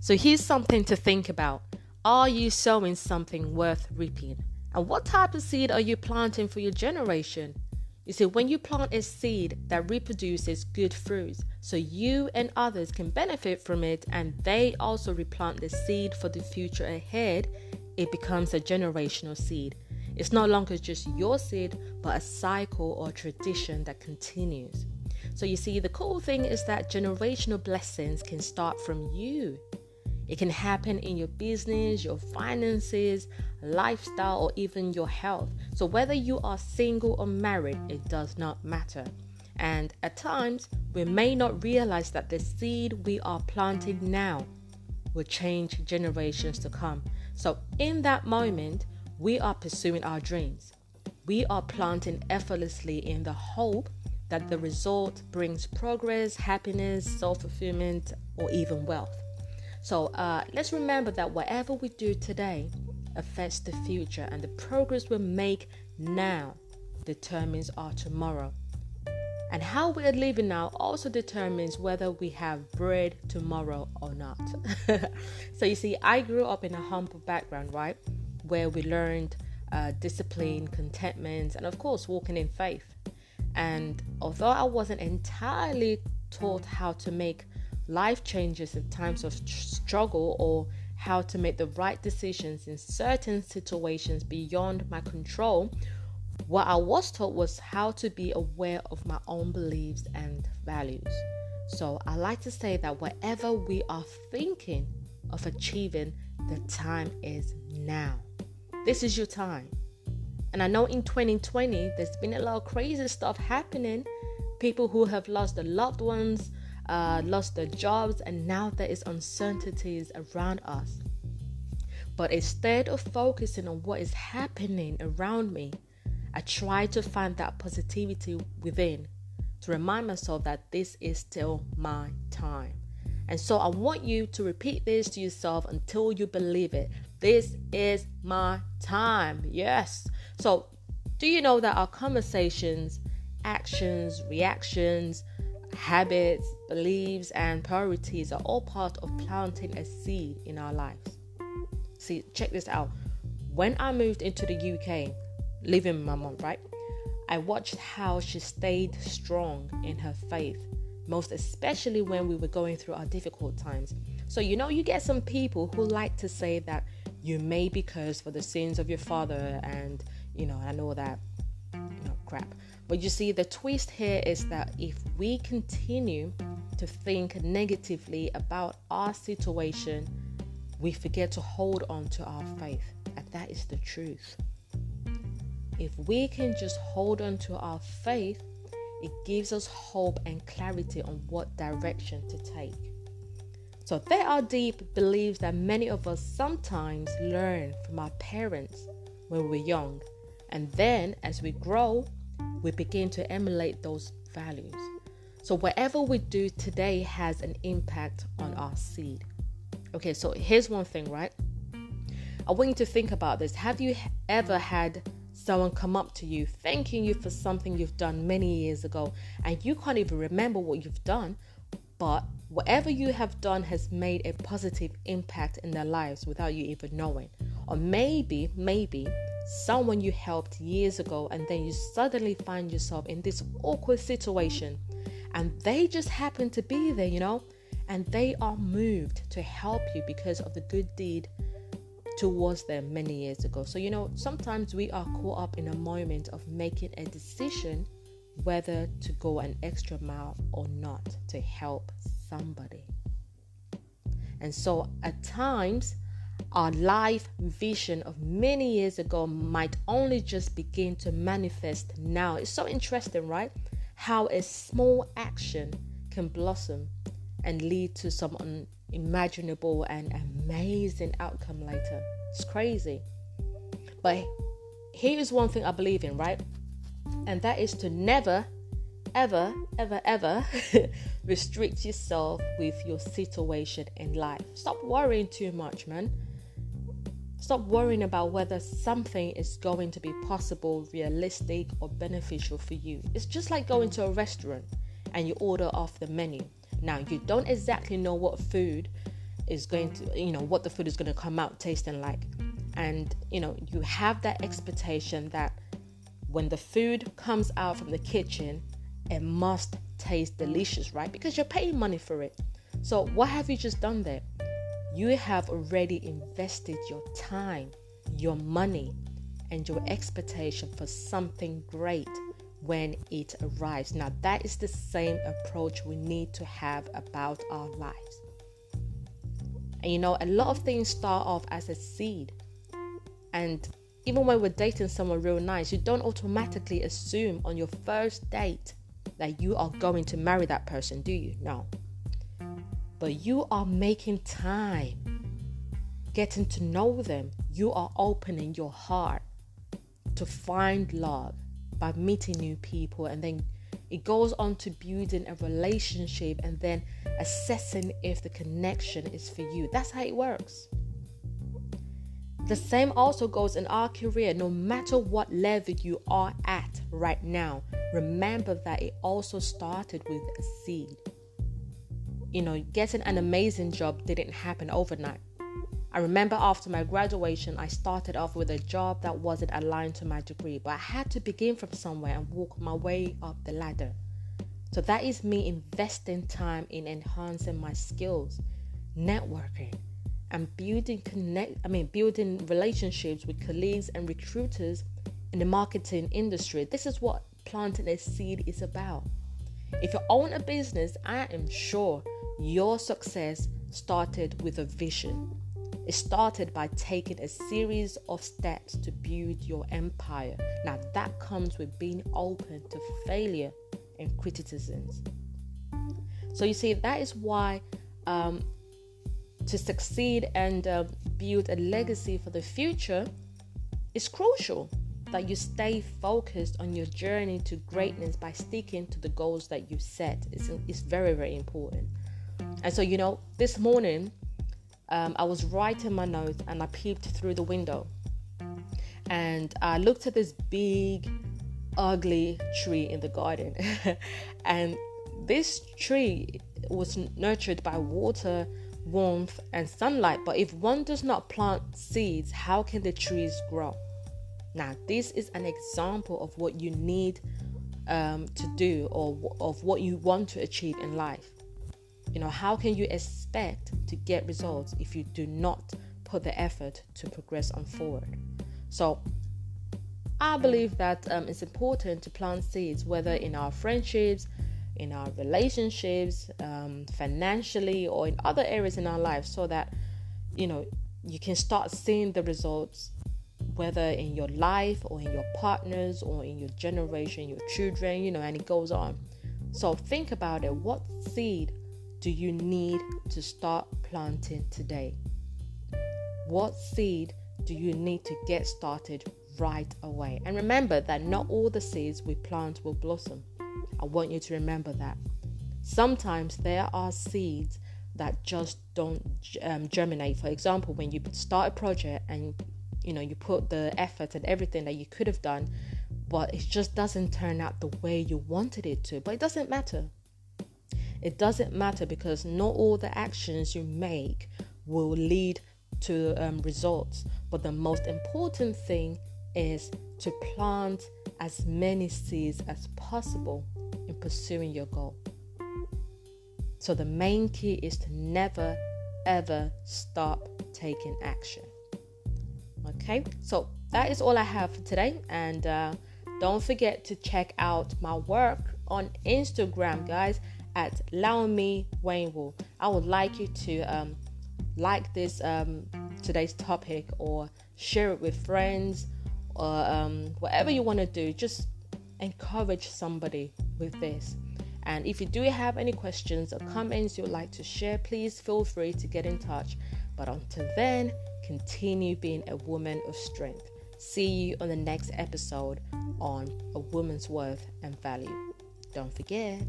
So here's something to think about. Are you sowing something worth reaping? And what type of seed are you planting for your generation? You see, when you plant a seed that reproduces good fruits, so you and others can benefit from it, and they also replant the seed for the future ahead, it becomes a generational seed. It's no longer just your seed, but a cycle or tradition that continues. So you see, the cool thing is that generational blessings can start from you. It can happen in your business, your finances, lifestyle, or even your health. So whether you are single or married, it does not matter. And at times, we may not realize that the seed we are planting now will change generations to come. So in that moment, we are pursuing our dreams. We are planting effortlessly in the hope that the result brings progress, happiness, self-fulfillment, or even wealth. So let's remember that whatever we do today affects the future, and the progress we make now determines our tomorrow. And how we are living now also determines whether we have bread tomorrow or not. So you see, I grew up in a humble background, right? Where we learned discipline, contentment, and of course, walking in faith. And although I wasn't entirely taught how to make life changes in times of struggle, or how to make the right decisions in certain situations beyond my control, what I was taught was how to be aware of my own beliefs and values. So I like to say that whatever we are thinking of achieving, the time is now. This is your time. And I know in 2020, there's been a lot of crazy stuff happening. People who have lost their loved ones, lost their jobs, and now there is uncertainties around us. But instead of focusing on what is happening around me, I try to find that positivity within, to remind myself that this is still my time. And so I want you to repeat this to yourself until you believe it. This is my time. Yes. So do you know that our conversations, actions, reactions, habits, beliefs, and priorities are all part of planting a seed in our lives? See, check this out. When I moved into the UK, living with my mom, right? I watched how she stayed strong in her faith, most especially when we were going through our difficult times. So, you get some people who like to say that you may be cursed for the sins of your father, and, I know that, crap. But you see, the twist here is that if we continue to think negatively about our situation, we forget to hold on to our faith. And that is the truth. If we can just hold on to our faith, it gives us hope and clarity on what direction to take. So there are deep beliefs that many of us sometimes learn from our parents when we're young. And then as we grow, we begin to emulate those values. So whatever we do today has an impact on our seed. Okay, so here's one thing, right? I want you to think about this. Have you ever had someone come up to you thanking you for something you've done many years ago, and you can't even remember what you've done, but whatever you have done has made a positive impact in their lives without you even knowing? Or maybe someone you helped years ago, and then you suddenly find yourself in this awkward situation, and they just happen to be there, and they are moved to help you because of the good deed towards them many years ago. So, sometimes we are caught up in a moment of making a decision whether to go an extra mile or not to help somebody. And so at times, our life vision of many years ago might only just begin to manifest now. It's so interesting, right? How a small action can blossom and lead to some unimaginable and amazing outcome later. It's crazy. But here's one thing I believe in, right? And that is to never, ever, ever, ever restrict yourself with your situation in life. Stop worrying too much, man. Stop worrying about whether something is going to be possible, realistic, or beneficial for you. It's just like going to a restaurant and you order off the menu. Now, you don't exactly know what food is going to, what the food is going to come out tasting like. And, you have that expectation that when the food comes out from the kitchen, it must taste delicious, right? Because you're paying money for it. So what have you just done there? You have already invested your time, your money, and your expectation for something great when it arrives. Now, that is the same approach we need to have about our lives. And a lot of things start off as a seed. And even when we're dating someone real nice, you don't automatically assume on your first date that you are going to marry that person, do you? No. But you are making time, getting to know them. You are opening your heart to find love by meeting new people, and then it goes on to building a relationship and then assessing if the connection is for you. That's how it works. The same also goes in our career. No matter what level you are at right now, remember that it also started with a seed. Getting an amazing job didn't happen overnight. I remember after my graduation, I started off with a job that wasn't aligned to my degree, but I had to begin from somewhere and walk my way up the ladder. So that is me investing time in enhancing my skills, networking, and building relationships with colleagues and recruiters in the marketing industry. This is what planting a seed is about. If you own a business, I am sure your success started with a vision. It started by taking a series of steps to build your empire. Now, that comes with being open to failure and criticisms. So you see, that is why to succeed and build a legacy for the future, it's crucial that you stay focused on your journey to greatness by sticking to the goals that you set. It's very, very important. And so, this morning, I was writing my notes and I peeped through the window. And I looked at this big, ugly tree in the garden. And this tree was nurtured by water, warmth, and sunlight. But if one does not plant seeds, how can the trees grow? Now, this is an example of what you need to do, or of what you want to achieve in life. How can you expect to get results if you do not put the effort to progress on forward? So I believe that it's important to plant seeds, whether in our friendships, in our relationships, financially, or in other areas in our lives, so that you can start seeing the results, whether in your life or in your partners or in your generation, your children, and it goes on. So think about it. What seed do you need to start planting today? What seed do you need to get started right away? And remember that not all the seeds we plant will blossom. I want you to remember that. Sometimes there are seeds that just don't germinate. For example, when you start a project and you put the effort and everything that you could have done, but it just doesn't turn out the way you wanted it to. But it doesn't matter. It doesn't matter, because not all the actions you make will lead to results. But the most important thing is to plant as many seeds as possible in pursuing your goal. So the main key is to never, ever stop taking action. Okay, so that is all I have for today. And don't forget to check out my work on Instagram, guys, at Laomi Wainwell. I would like you to like this today's topic, or share it with friends, or whatever you want to do. Just encourage somebody with this. And if you do have any questions or comments you'd like to share, please feel free to get in touch. But until then, continue being a woman of strength. See you on the next episode on A Woman's Worth and Value. Don't forget.